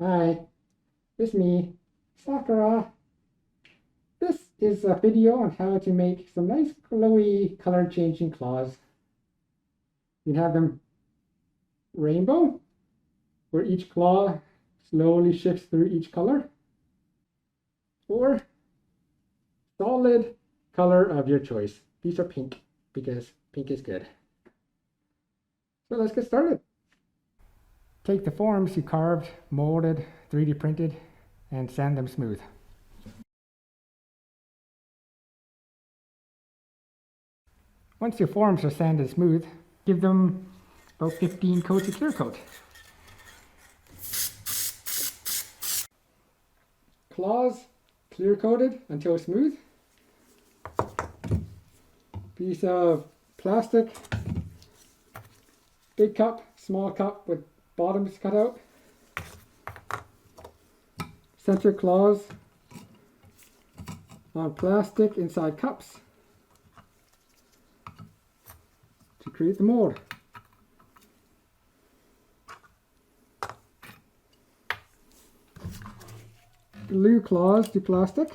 Hi, it's me, Sakura. This is a video on how to make some nice glowy color changing claws. You can have them rainbow, where each claw slowly shifts through each color, or solid color of your choice. These are pink because pink is good. So let's get started. Take the forms you carved, molded, 3D printed, and sand them smooth. Once your forms are sanded smooth, give them about 15 coats of clear coat. Claws clear coated until smooth. Piece of plastic, big cup, small cup with bottoms cut out. Center claws on plastic inside cups to create the mold. Glue claws to plastic.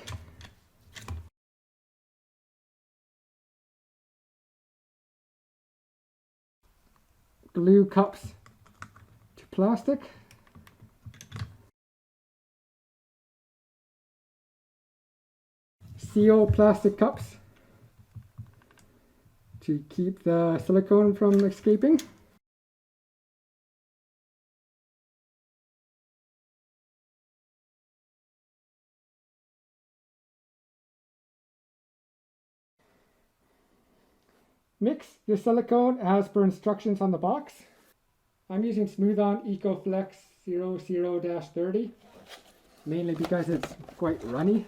Glue cups to plastic. Seal plastic cups to keep the silicone from escaping. Mix your silicone as per instructions on the box. I'm using Smooth On EcoFlex 00-30, mainly because it's quite runny.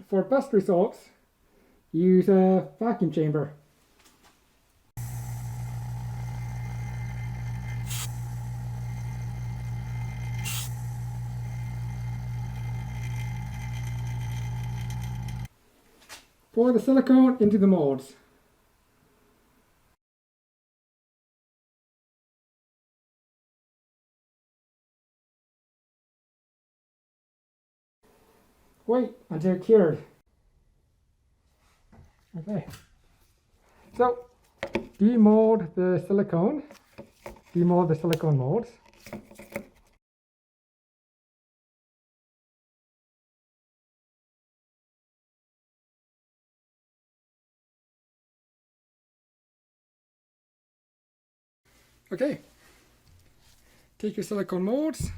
For best results, use a vacuum chamber. Pour the silicone into the molds. Wait until cured. Okay. So, demold the silicone. Demold the silicone molds. Okay. Take your silicone molds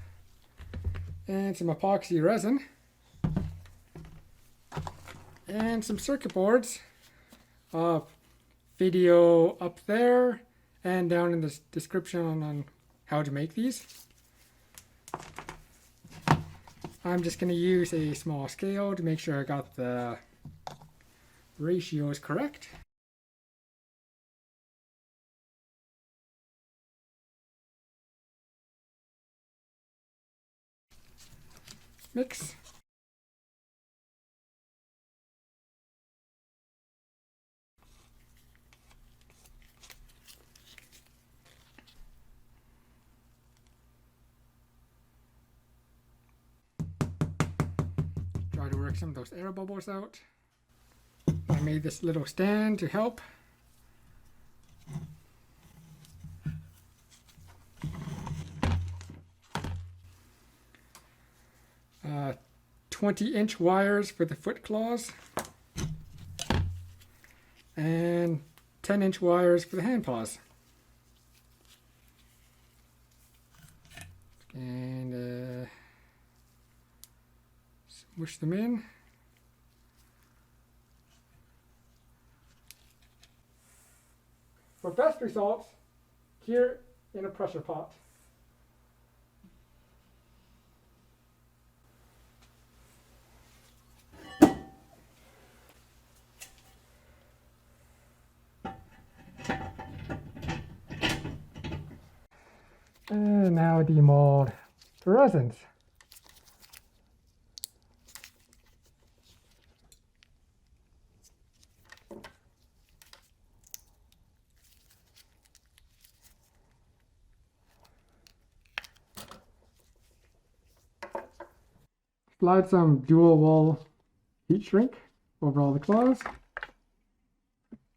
and some epoxy resin and some circuit boards. Video up there and down in the description on how to make these. I'm just going to use a small scale to make sure I got the ratios correct. Mix. Try to work some of those air bubbles out. I made this little stand to help. 20-inch wires for the foot claws and 10-inch wires for the hand paws. And smush them in. For best results, cure in a pressure pot. And now demold the resins. slide some dual wall heat shrink over all the claws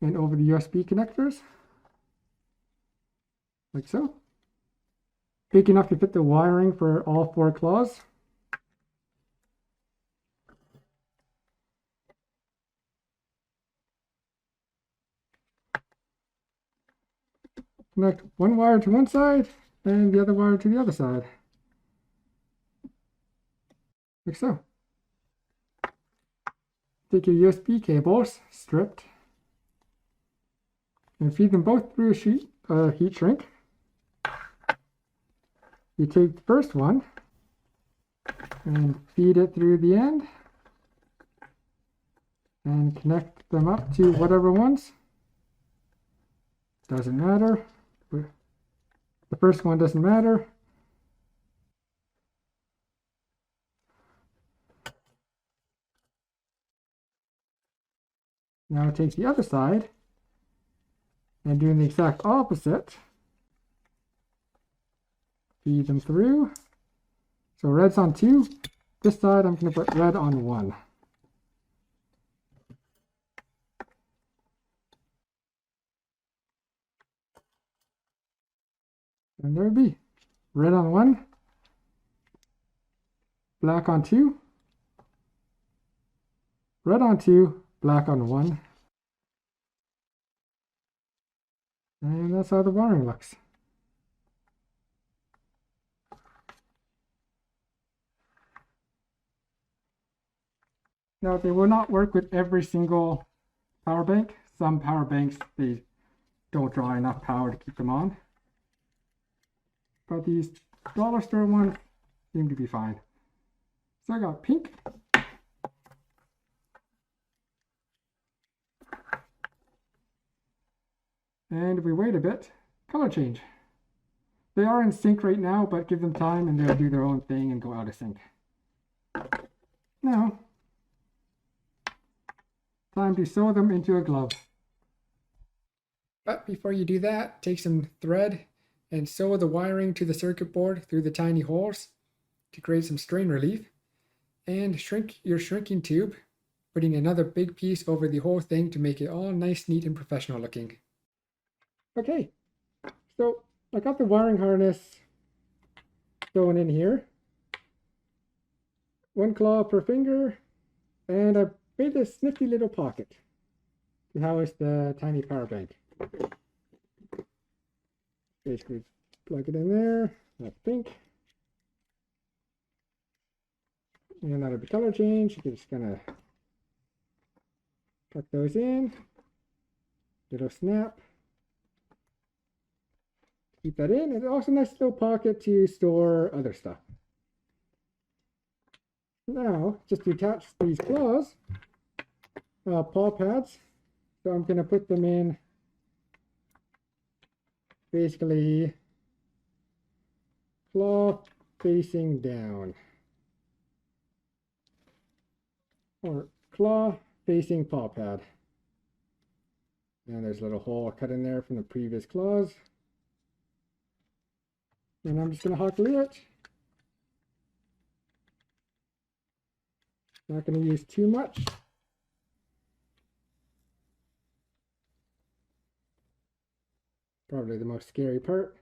and over the USB connectors, like so. Big enough to fit the wiring for all 4 claws. Connect one wire to one side and the other wire to the other side, like so. Take your USB cables, stripped, and feed them both through a heat shrink. You take the first one and feed it through the end and connect them up to whatever ones. Doesn't matter. The first one doesn't matter. Now take the other side and doing the exact opposite. Feed them through. So red's on 2. This side I'm going to put red on 1. And there it be. Red on 1. Black on 2. Red on 2. Black on 1. And that's how the wiring looks. Now, they will not work with every single power bank. Some power banks, they don't draw enough power to keep them on. But these dollar store ones seem to be fine. So I got pink. And if we wait a bit, color change. They are in sync right now, but give them time and they'll do their own thing and go out of sync. Now, time to sew them into a glove. But before you do that, take some thread and sew the wiring to the circuit board through the tiny holes to create some strain relief. And shrink your shrinking tube, putting another big piece over the whole thing to make it all nice, neat, and professional looking. Okay, so I got the wiring harness going in here. 1 claw per finger, and I made this nifty little pocket to house the tiny power bank. Basically plug it in there. That's pink. And that'll be color change. You're just gonna tuck those in. Little snap. Keep that in. And also a nice little pocket to store other stuff. Now, just to attach these claws, paw pads. So I'm gonna put them in basically claw facing down, or claw facing paw pad. And there's a little hole cut in there from the previous claws. And I'm just going to hot glue it. Not going to use too much. Probably the most scary part.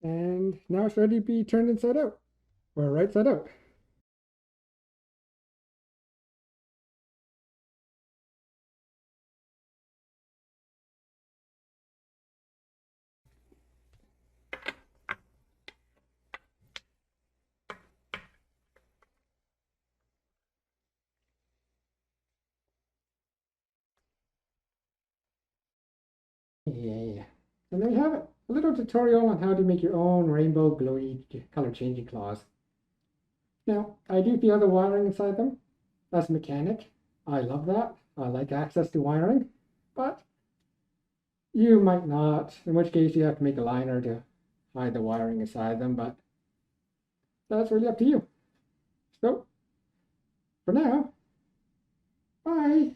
And now it's ready to be turned inside out, or right side out. Yeah. And there you have it. A little tutorial on how to make your own rainbow glowy color changing claws. Now, I do feel the wiring inside them. As a mechanic, I love that. I like access to wiring. But You might not, in which case you have to make a liner to hide the wiring inside them, but that's really up to you. So, for now, bye.